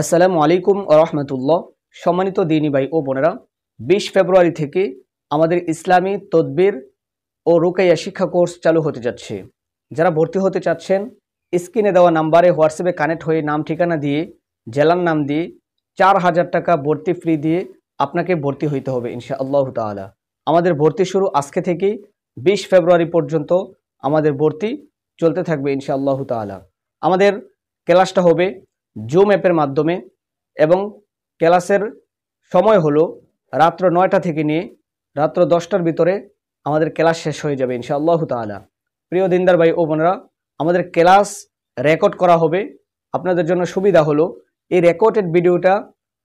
আসসালামু আলাইকুম ওয়া রাহমাতুল্লাহ। সম্মানিত দিনী ভাই ও বোনেরা, 20 ফেব্রুয়ারি থেকে আমাদের ইসলামী তদবির ও রুকাইয়া শিক্ষা কোর্স চালু হতে যাচ্ছে। যারা ভর্তি হতে চাচ্ছেন, স্ক্রিনে দেওয়া নাম্বারে হোয়াটসঅ্যাপে কানেক্ট হয়ে নাম ঠিকানা দিয়ে, জেলার নাম দিয়ে 4000 টাকা ভর্তি ফ্রি দিয়ে আপনাকে ভর্তি হইতে হবে ইনশাআল্লাহ তাআলা। আমাদের ভর্তি শুরু আজকে থেকেই 20 ফেব্রুয়ারি পর্যন্ত আমাদের ভর্তি চলতে থাকবে ইনশাআল্লাহ তাআলা। আমাদের ক্লাসটা হবে জুম অ্যাপের মাধ্যমে এবং ক্লাসের সময় হলো রাত্র 9টা থেকে নিয়ে রাত্র 10টার ভিতরে আমাদের ক্লাস শেষ হয়ে যাবে ইনশাআল্লাহ তাআলা। প্রিয় দিনদার ভাই ও বোনেরা, আমাদের ক্লাস রেকর্ড করা হবে। আপনাদের জন্য সুবিধা হলো এই রেকর্ডেড ভিডিওটা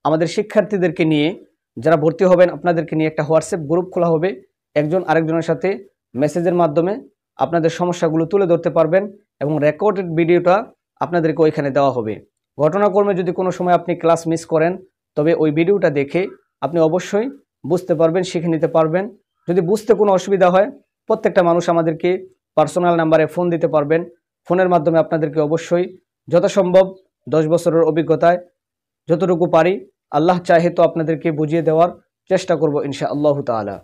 আমাদের শিক্ষার্থীদেরকে নিয়ে, যারা ভর্তি হবেন আপনাদেরকে নিয়ে একটা হোয়াটসঅ্যাপ গ্রুপ খোলা হবে। একজন আরেকজনের সাথে মেসেজের মাধ্যমে আপনাদের সমস্যাগুলো তুলে ধরতে পারবেন এবং রেকর্ডেড ভিডিওটা আপনাদেরকে ওইখানে দেওয়া হবে। ঘটনাক্রমে যদি কোনো সময় আপনি ক্লাস মিস করেন, তবে ওই ভিডিওটা দেখে আপনি অবশ্যই বুঝতে পারবেন, শিখে নিতে পারবেন। যদি বুঝতে কোনো অসুবিধা হয়, প্রত্যেকটা মানুষ আমাদেরকে পার্সোনাল নাম্বারে ফোন দিতে পারবেন। ফোনের মাধ্যমে আপনাদেরকে অবশ্যই যথাসম্ভব 10 বছরের অভিজ্ঞতায় যতটুকু পারি আল্লাহ চাহে তো আপনাদেরকে বুঝিয়ে দেওয়ার চেষ্টা করব ইনশাআল্লাহ তাআলা।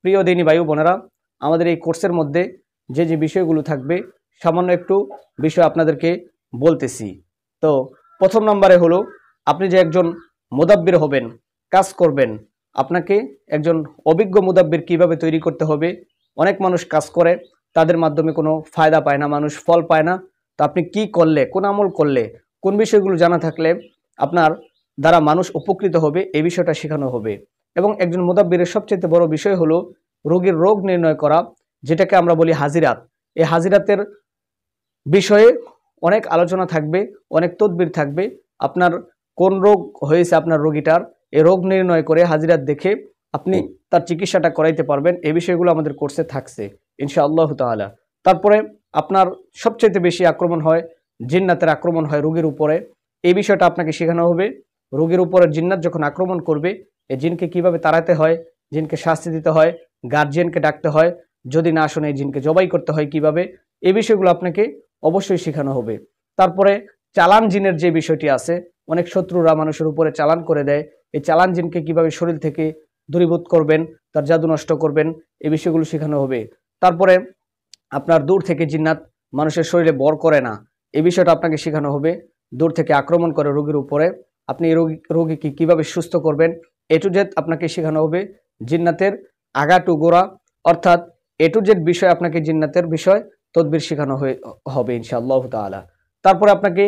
প্রিয় দিনী ভাই বোনেরা, আমাদের এই কোর্সের মধ্যে যে যে বিষয়গুলো থাকবে সামান্য একটু বিষয় আপনাদেরকে বলতেছি। তো প্রথম নম্বরে হলো, আপনি যে একজন মুদাব্বির হবেন, কাজ করবেন, আপনাকে একজন অভিজ্ঞ মুদাব্বির কিভাবে তৈরি করতে হবে। অনেক মানুষ কাজ করে, তাদের মাধ্যমে কোনো ফায়দা পায় না, মানুষ ফল পায় না। তো আপনি কি করলে, কোন আমল করলে, কোন বিষয়গুলো জানা থাকলে আপনার দ্বারা মানুষ উপকৃত হবে, এই বিষয়টা শেখানো হবে। এবং একজন মুদাব্বিরের সবচেয়ে বড় বিষয় হলো রোগীর রোগ নির্ণয় করা, যেটাকে আমরা বলি হাজিরাত। এই হাজিরাতের বিষয়ে অনেক আলোচনা থাকবে, অনেক তদবির থাকবে। আপনার কোন রোগ হয়েছে আপনার রোগীটার, এই রোগ নির্ণয় করে হাজিরাত দেখে আপনি তার চিকিৎসাটা করাইতে পারবেন। এই বিষয়গুলো আমাদের কোর্সে থাকছে ইনশাআল্লাহ তাআলা। তারপরে আপনার সবচেয়ে বেশি আক্রমণ হয়, জিন্নাতের আক্রমণ হয় রোগীর উপরে। এই বিষয়টা আপনাকে শেখানো হবে। রোগীর উপরে জিন্নাত যখন আক্রমণ করবে, এই জিনকে কিভাবে তাড়াতে হয়, জিনকে শাস্তি দিতে হয়, গার্জিয়ানকে ডাকতে হয়, যদি না শুনে এই জিনকে জবাই করতে হয় কিভাবে, এই বিষয়গুলো আপনাকে অবশ্যই শেখানো হবে। তারপরে চালান জিনের যে বিষয়টি আছে, অনেক শত্রুরা মানুষের উপরে চালান করে দেয়, এই চালান জিনকে কিভাবে শরীর থেকে দূরীভূত করবেন, তার জাদু নষ্ট করবেন, এই বিষয়গুলো শেখানো হবে। তারপরে আপনার দূর থেকে জিন্নাত মানুষের শরীরে বর করে না, এই বিষয়টা আপনাকে শেখানো হবে। দূর থেকে আক্রমণ করে রোগীর উপরে, আপনি এই রোগীকে কিভাবে সুস্থ করবেন, এ টু জেড আপনাকে শেখানো হবে। জিন্নাতের আগা টু গোড়া, অর্থাৎ এ টু জেড বিষয় আপনাকে জিন্নাতের বিষয় তদবির শেখানো হবে ইনশাআল্লাহ তাআলা। তারপরে আপনাকে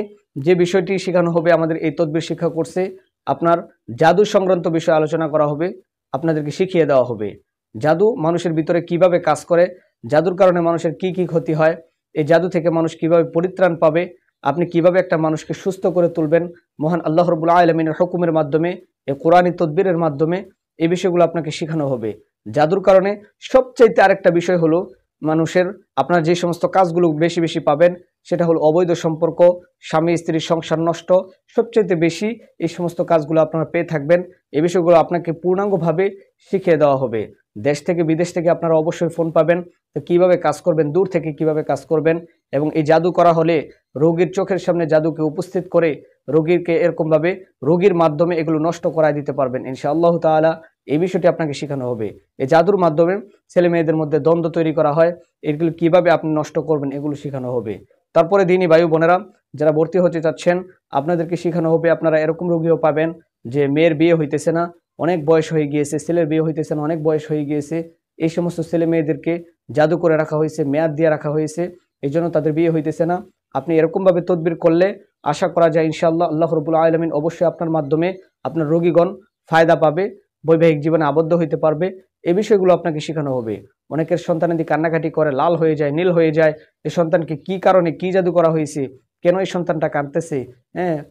যে বিষয়টি শেখানো হবে আমাদের এই তদবির শিক্ষা কোর্সে, আপনার জাদু সংক্রান্ত বিষয় আলোচনা করা হবে, আপনাদেরকে শিখিয়ে দেওয়া হবে। জাদু মানুষের ভিতরে কিভাবে কাজ করে, জাদুর কারণে মানুষের কি কি ক্ষতি হয়, এই জাদু থেকে মানুষ কিভাবে পরিত্রাণ পাবে, আপনি কিভাবে একটা মানুষকে সুস্থ করে তুলবেন মহান আল্লাহ রাব্বুল আলামিনের হুকুমের মাধ্যমে, এই কোরআনী তদবিরের মাধ্যমে, এই বিষয়গুলো আপনাকে শেখানো হবে। জাদুর কারণে সবচাইতে আরেকটা বিষয় হলো, মানুষের আপনার যে সমস্ত কাজগুলো বেশি বেশি পাবেন, সেটা হলো অবৈধ সম্পর্ক, স্বামী স্ত্রীর সংসার নষ্ট, সবচাইতে বেশি এই সমস্ত কাজগুলো আপনারা পেয়ে থাকবেন। এই বিষয়গুলো আপনাকে পূর্ণাঙ্গভাবে শিখিয়ে দেওয়া হবে। দেশ থেকে বিদেশ থেকে আপনারা অবশ্যই ফোন পাবেন, তো কীভাবে কাজ করবেন, দূর থেকে কিভাবে কাজ করবেন। এবং এই জাদু করা হলে রোগীর চোখের সামনে জাদুকে উপস্থিত করে রোগীকে এরকমভাবে রোগীর মাধ্যমে এগুলো নষ্ট করায় দিতে পারবেন ইনশাআল্লাহ তাআলা। এই বিষয়টি আপনাকে শেখানো হবে। এই জাদুর মাধ্যমে ছেলে মেয়েদের মধ্যে দ্বন্দ্ব তৈরি করা হয়, এগুলো কিভাবে আপনি নষ্ট করবেন, এগুলো শেখানো হবে। তারপরে দিনী ভাই বোনেরা, যারা ভর্তি হতে চাচ্ছেন, আপনাদেরকে শেখানো হবে। আপনারা এরকম রোগীও পাবেন যে মেয়ের বিয়ে হইতেছে না, অনেক বয়স হয়ে গিয়েছে, ছেলের বিয়ে হইতেছে না, অনেক বয়স হয়ে গিয়েছে। এই সমস্ত ছেলে মেয়েদেরকে জাদু করে রাখা হয়েছে, মেয়াদ দিয়ে রাখা হয়েছে, এই জন্য তাদের বিয়ে হইতেছে না। আপনি এরকমভাবে তদবির করলে আশা করা যায় ইনশাআল্লাহ আল্লাহ রাব্বুল আলামিন অবশ্যই আপনার মাধ্যমে আপনার রোগীগণ ফায়দা পাবে, বৈবাহিক জীবনে আবদ্ধ হইতে পারবে। এই বিষয়গুলো আপনাকে শেখানো হবে। অনেকের সন্তানাদি কান্নাকাটি করে, লাল হয়ে যায়, নীল হয়ে যায়, এই সন্তানকে কি কারণে কি জাদু করা হয়েছে, কেন এই সন্তানটা কাঁদতেছে,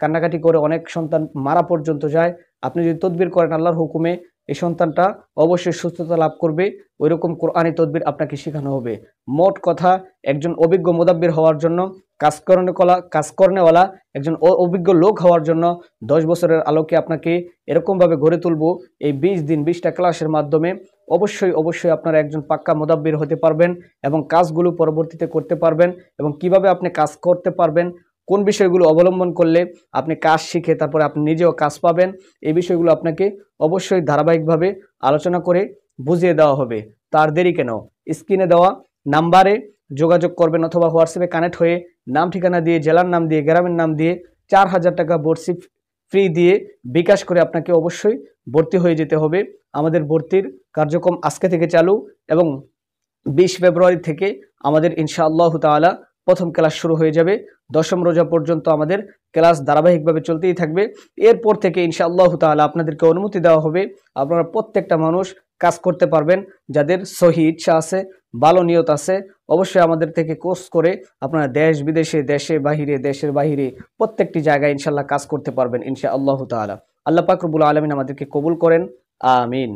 কান্নাকাটি করে অনেক সন্তান মারা পর্যন্ত যায়। আপনি যদি তদবির করেন আল্লাহর হুকুমে, এই সন্তানটা অবশ্যই সুস্থতা লাভ করবে। ওইরকম কোরআনী তদবির আপনাকে শেখানো হবে। মোট কথা, একজন অভিজ্ঞ মুদাব্বির হওয়ার জন্য, কাজ করেনেওয়ালা একজন অভিজ্ঞ লোক হওয়ার জন্য 10 বছরের আলোকে আপনাকে এরকমভাবে গড়ে তুলব এই 20 দিন 20টা ক্লাসের মাধ্যমে। অবশ্যই আপনারা একজন পাক্কা মুদাব্বির হতে পারবেন এবং কাজগুলো পরবর্তীতে করতে পারবেন। এবং কিভাবে আপনি কাজ করতে পারবেন, কোন বিষয়গুলো অবলম্বন করলে আপনি কাজ শিখে তারপরে আপনি নিজেও কাজ পাবেন, এই বিষয়গুলো আপনাকে অবশ্যই ধারাবাহিকভাবে আলোচনা করে বুঝিয়ে দেওয়া হবে। তার দেরি কেন, স্ক্রিনে দেওয়া নাম্বারে যোগাযোগ করবেন অথবা হোয়াটসঅ্যাপে কানেক্ট হয়ে নাম ঠিকানা দিয়ে, জেলার নাম দিয়ে, গ্রামের নাম দিয়ে 4000 টাকা ভর্তি ফ্রি দিয়ে বিকাশ করে আপনাকে অবশ্যই ভর্তি হয়ে যেতে হবে। আমাদের ভর্তির কার্যক্রম আজকে থেকে চালু এবং 20 ফেব্রুয়ারি থেকে আমাদের ইনশাআল্লাহ তাআলা প্রথম ক্লাস শুরু হয়ে যাবে। 10ম রোজা পর্যন্ত আমাদের ক্লাস ধারাবাহিকভাবে চলতেই থাকবে। এরপর থেকে ইনশাআল্লাহ তাআলা আপনাদেরকে অনুমতি দেওয়া হবে, আপনারা প্রত্যেকটা মানুষ কাজ করতে পারবেন। যাদের সহি ইচ্ছা আছে, ভালো নিয়ত আছে, অবশ্যই আমাদের থেকে কোর্স করে আপনারা দেশ বিদেশে, দেশে বাহিরে, দেশের বাহিরে প্রত্যেকটি জায়গায় ইনশাআল্লাহ কাজ করতে পারবেন ইনশাআল্লাহ তাআলা। আল্লাহ পাক রব্বুল আলামিন আমাদেরকে কবুল করেন, আমিন।